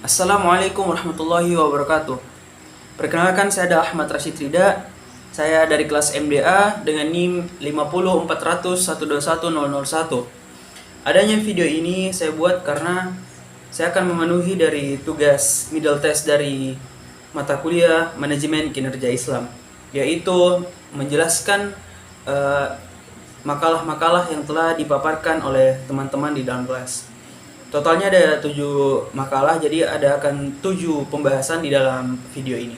Assalamualaikum warahmatullahi wabarakatuh. Perkenalkan, saya adalah Ahmad Rashid Rida. Saya dari kelas MDA dengan NIM 50400121001. Adanya video ini saya buat karena saya akan memenuhi dari tugas middle test dari mata kuliah Manajemen Kinerja Islam, yaitu menjelaskan makalah-makalah yang telah dipaparkan oleh teman-teman di dalam kelas. Totalnya ada 7 makalah, jadi ada akan 7 pembahasan di dalam video ini.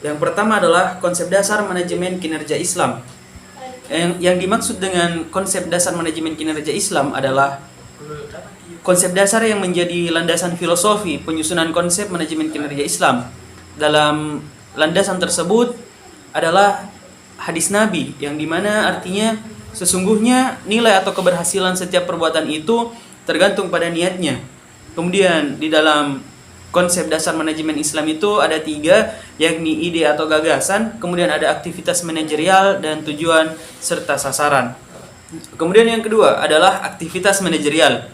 Yang pertama adalah konsep dasar manajemen kinerja Islam. Yang dimaksud dengan konsep dasar manajemen kinerja Islam adalah konsep dasar yang menjadi landasan filosofi penyusunan konsep manajemen kinerja Islam. Dalam landasan tersebut adalah hadis Nabi, yang dimana artinya sesungguhnya nilai atau keberhasilan setiap perbuatan itu tergantung pada niatnya. Kemudian di dalam konsep dasar manajemen Islam itu ada 3, yakni ide atau gagasan, kemudian ada aktivitas manajerial dan tujuan serta sasaran. Kemudian yang kedua adalah aktivitas manajerial.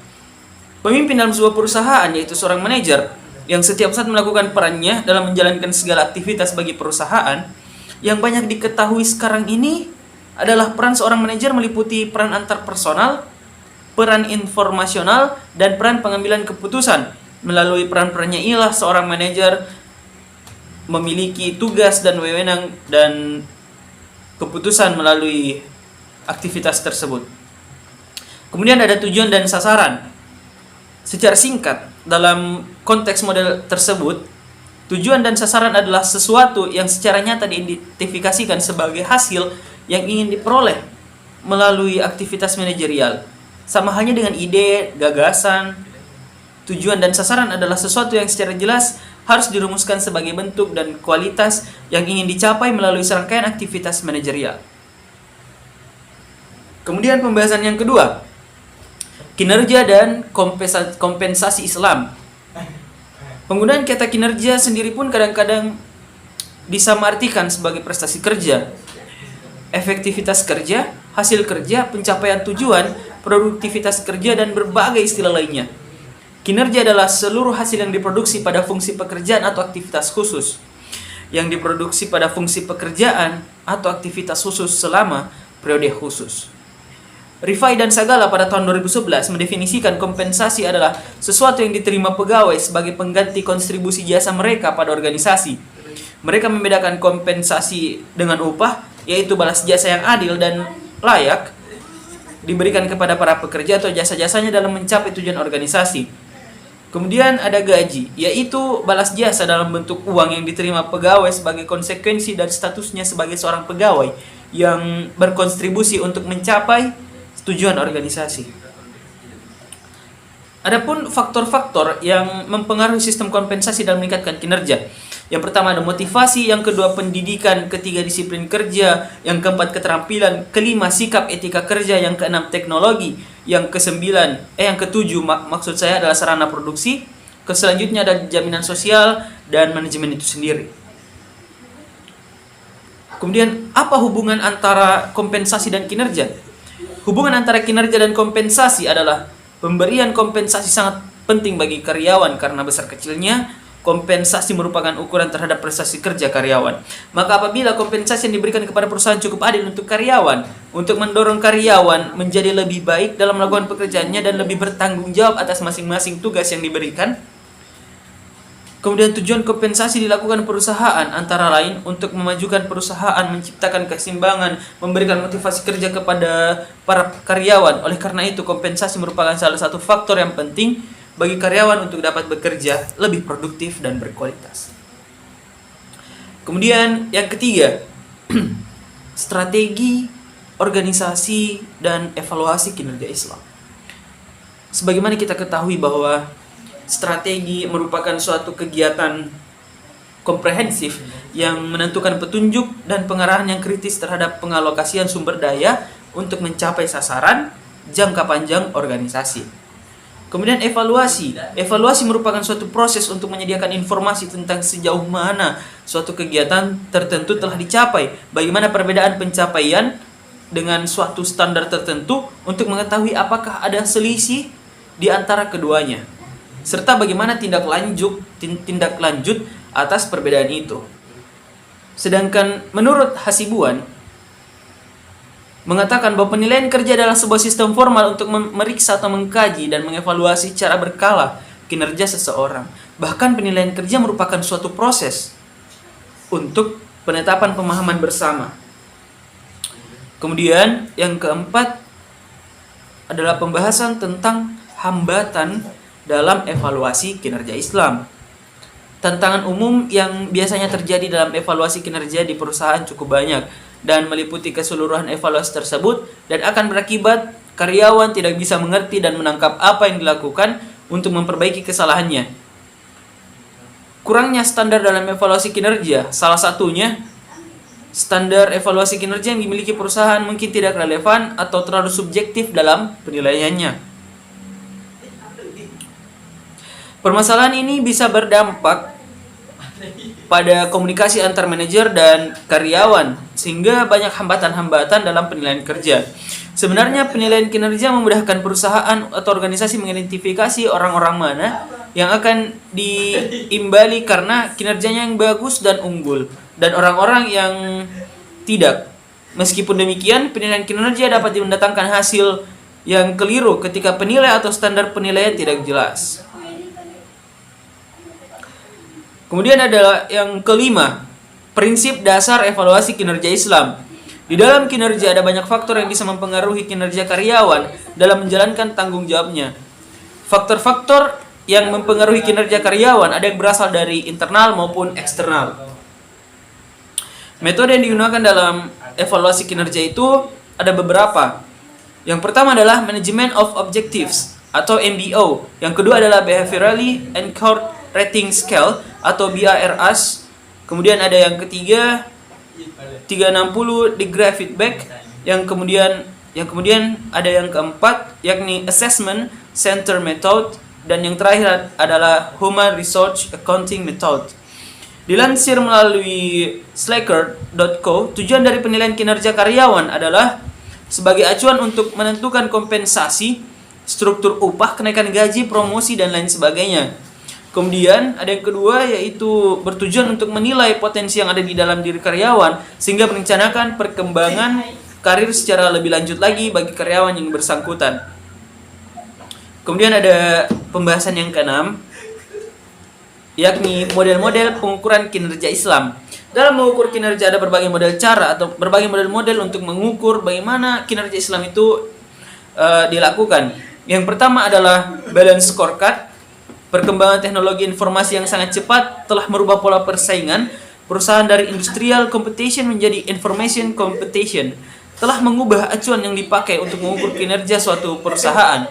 Pemimpin dalam sebuah perusahaan yaitu seorang manajer yang setiap saat melakukan perannya dalam menjalankan segala aktivitas bagi perusahaan. Yang banyak diketahui sekarang ini adalah peran seorang manajer meliputi peran antar personal, peran informasional, dan peran pengambilan keputusan. Melalui peran-perannya inilah seorang manajer memiliki tugas dan wewenang dan keputusan melalui aktivitas tersebut. Kemudian ada tujuan dan sasaran. Secara singkat, dalam konteks model tersebut, tujuan dan sasaran adalah sesuatu yang secara nyata diidentifikasikan sebagai hasil yang ingin diperoleh melalui aktivitas manajerial. Sama halnya dengan ide, gagasan, tujuan dan sasaran adalah sesuatu yang secara jelas harus dirumuskan sebagai bentuk dan kualitas yang ingin dicapai melalui serangkaian aktivitas manajerial. Kemudian pembahasan yang kedua, kinerja dan kompensasi Islam. Penggunaan kata kinerja sendiri pun kadang-kadang disamartikan sebagai prestasi kerja, efektivitas kerja, hasil kerja, pencapaian tujuan, produktivitas kerja, dan berbagai istilah lainnya. Kinerja adalah seluruh hasil yang diproduksi pada fungsi pekerjaan atau aktivitas khusus, yang diproduksi pada fungsi pekerjaan atau aktivitas khusus selama periode khusus. Rifai dan Sagala pada tahun 2011 mendefinisikan kompensasi adalah sesuatu yang diterima pegawai sebagai pengganti kontribusi jasa mereka pada organisasi. Mereka membedakan kompensasi dengan upah, yaitu balas jasa yang adil dan layak diberikan kepada para pekerja atau jasa-jasanya dalam mencapai tujuan organisasi. Kemudian ada gaji, yaitu balas jasa dalam bentuk uang yang diterima pegawai sebagai konsekuensi dari statusnya sebagai seorang pegawai yang berkontribusi untuk mencapai tujuan organisasi. Adapun faktor-faktor yang mempengaruhi sistem kompensasi dalam meningkatkan kinerja. Yang pertama ada motivasi, yang kedua pendidikan, ketiga disiplin kerja, yang keempat keterampilan, kelima sikap etika kerja, yang keenam teknologi, yang ketujuh maksud saya adalah sarana produksi, selanjutnya ada jaminan sosial dan manajemen itu sendiri. Kemudian apa hubungan antara kompensasi dan kinerja? Hubungan antara kinerja dan kompensasi adalah pemberian kompensasi sangat penting bagi karyawan karena besar kecilnya kompensasi merupakan ukuran terhadap prestasi kerja karyawan. Maka apabila kompensasi yang diberikan kepada perusahaan cukup adil untuk karyawan, untuk mendorong karyawan menjadi lebih baik dalam melakukan pekerjaannya dan lebih bertanggung jawab atas masing-masing tugas yang diberikan. Kemudian tujuan kompensasi dilakukan perusahaan antara lain untuk memajukan perusahaan, menciptakan keseimbangan, memberikan motivasi kerja kepada para karyawan. Oleh karena itu, kompensasi merupakan salah satu faktor yang penting bagi karyawan untuk dapat bekerja lebih produktif dan berkualitas. Kemudian yang ketiga, strategi, organisasi, dan evaluasi kinerja Islam. Sebagaimana kita ketahui bahwa strategi merupakan suatu kegiatan komprehensif yang menentukan petunjuk dan pengarahan yang kritis terhadap pengalokasian sumber daya untuk mencapai sasaran jangka panjang organisasi. Kemudian evaluasi. Evaluasi merupakan suatu proses untuk menyediakan informasi tentang sejauh mana suatu kegiatan tertentu telah dicapai, bagaimana perbedaan pencapaian dengan suatu standar tertentu untuk mengetahui apakah ada selisih di antara keduanya. serta bagaimana tindak lanjut atas perbedaan itu. Sedangkan menurut Hasibuan mengatakan bahwa penilaian kerja adalah sebuah sistem formal untuk memeriksa atau mengkaji dan mengevaluasi secara berkala kinerja seseorang. Bahkan penilaian kerja merupakan suatu proses untuk penetapan pemahaman bersama. Kemudian yang keempat adalah pembahasan tentang hambatan dalam evaluasi kinerja Islam. Tantangan umum yang biasanya terjadi dalam evaluasi kinerja di perusahaan cukup banyak dan meliputi keseluruhan evaluasi tersebut dan akan berakibat karyawan tidak bisa mengerti dan menangkap apa yang dilakukan untuk memperbaiki kesalahannya. Kurangnya standar dalam evaluasi kinerja, salah satunya standar evaluasi kinerja yang dimiliki perusahaan mungkin tidak relevan atau terlalu subjektif dalam penilaiannya. Permasalahan ini bisa berdampak pada komunikasi antar manajer dan karyawan, sehingga banyak hambatan-hambatan dalam penilaian kerja. Sebenarnya penilaian kinerja memudahkan perusahaan atau organisasi mengidentifikasi orang-orang mana yang akan diimbali karena kinerjanya yang bagus dan unggul, dan orang-orang yang tidak. Meskipun demikian, penilaian kinerja dapat mendatangkan hasil yang keliru ketika penilai atau standar penilaian tidak jelas. Kemudian ada yang kelima, prinsip dasar evaluasi kinerja Islam. Di dalam kinerja ada banyak faktor yang bisa mempengaruhi kinerja karyawan dalam menjalankan tanggung jawabnya. Faktor-faktor yang mempengaruhi kinerja karyawan ada yang berasal dari internal maupun eksternal. Metode yang digunakan dalam evaluasi kinerja itu ada beberapa. Yang pertama adalah Management of Objectives atau MBO. Yang kedua adalah Behaviorally Encoded Rating Scale atau BARS. Kemudian ada yang ketiga 360 degree feedback. Yang kemudian ada yang keempat yakni Assessment Center Method, dan yang terakhir adalah Human Resource Accounting Method. Dilansir melalui slacker.co, tujuan dari penilaian kinerja karyawan adalah sebagai acuan untuk menentukan kompensasi, struktur upah, kenaikan gaji, promosi, dan lain sebagainya. Kemudian ada yang kedua, yaitu bertujuan untuk menilai potensi yang ada di dalam diri karyawan sehingga merencanakan perkembangan karir secara lebih lanjut lagi bagi karyawan yang bersangkutan. Kemudian ada pembahasan yang keenam, yakni model-model pengukuran kinerja Islam. Dalam mengukur kinerja ada berbagai model cara atau berbagai model untuk mengukur bagaimana kinerja Islam itu dilakukan. Yang pertama adalah balance scorecard. Perkembangan teknologi informasi yang sangat cepat telah merubah pola persaingan. Perusahaan dari industrial competition menjadi information competition, telah mengubah acuan yang dipakai untuk mengukur kinerja suatu perusahaan.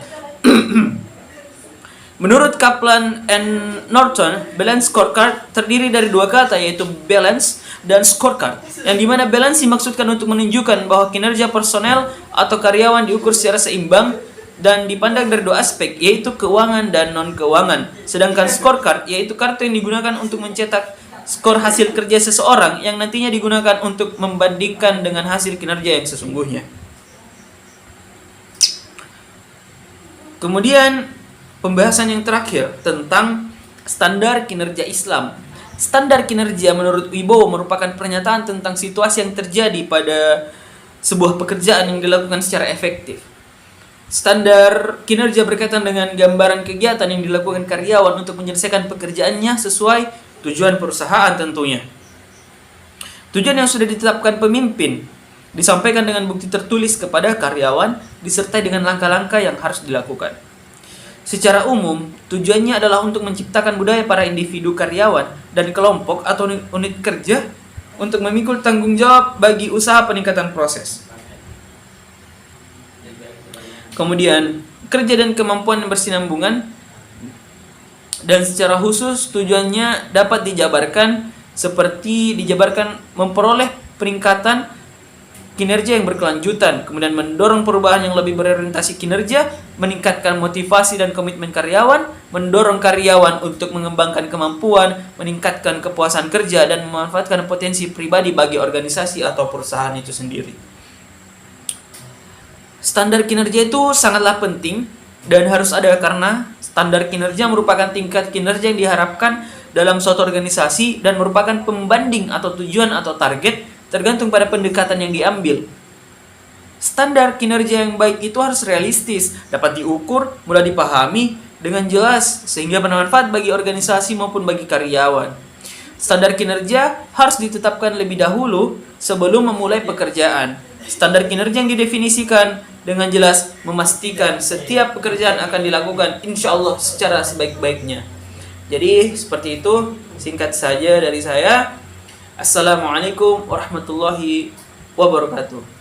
Menurut Kaplan and Norton, balance scorecard terdiri dari dua kata, yaitu balance dan scorecard, yang dimana balance dimaksudkan untuk menunjukkan bahwa kinerja personel atau karyawan diukur secara seimbang dan dipandang dari dua aspek, yaitu keuangan dan non-keuangan. Sedangkan scorecard yaitu kartu yang digunakan untuk mencetak skor hasil kerja seseorang yang nantinya digunakan untuk membandingkan dengan hasil kinerja yang sesungguhnya. Kemudian pembahasan yang terakhir tentang standar kinerja Islam. Standar kinerja menurut Wibowo merupakan pernyataan tentang situasi yang terjadi pada sebuah pekerjaan yang dilakukan secara efektif. Standar kinerja berkaitan dengan gambaran kegiatan yang dilakukan karyawan untuk menyelesaikan pekerjaannya sesuai tujuan perusahaan tentunya. Tujuan yang sudah ditetapkan pemimpin disampaikan dengan bukti tertulis kepada karyawan disertai dengan langkah-langkah yang harus dilakukan. Secara umum, tujuannya adalah untuk menciptakan budaya para individu karyawan dan kelompok atau unit kerja untuk memikul tanggung jawab bagi usaha peningkatan proses. Kemudian, kerja dan kemampuan yang bersinambungan, dan secara khusus tujuannya dapat dijabarkan seperti memperoleh peningkatan kinerja yang berkelanjutan, kemudian mendorong perubahan yang lebih berorientasi kinerja, meningkatkan motivasi dan komitmen karyawan, mendorong karyawan untuk mengembangkan kemampuan, meningkatkan kepuasan kerja, dan memanfaatkan potensi pribadi bagi organisasi atau perusahaan itu sendiri. Standar kinerja itu sangatlah penting dan harus ada karena standar kinerja merupakan tingkat kinerja yang diharapkan dalam suatu organisasi dan merupakan pembanding atau tujuan atau target tergantung pada pendekatan yang diambil. Standar kinerja yang baik itu harus realistis, dapat diukur, mudah dipahami dengan jelas sehingga bermanfaat bagi organisasi maupun bagi karyawan. Standar kinerja harus ditetapkan lebih dahulu sebelum memulai pekerjaan. Standar kinerja yang didefinisikan dengan jelas memastikan setiap pekerjaan akan dilakukan insya Allah secara sebaik-baiknya. Jadi seperti itu, singkat saja dari saya. Assalamualaikum warahmatullahi wabarakatuh.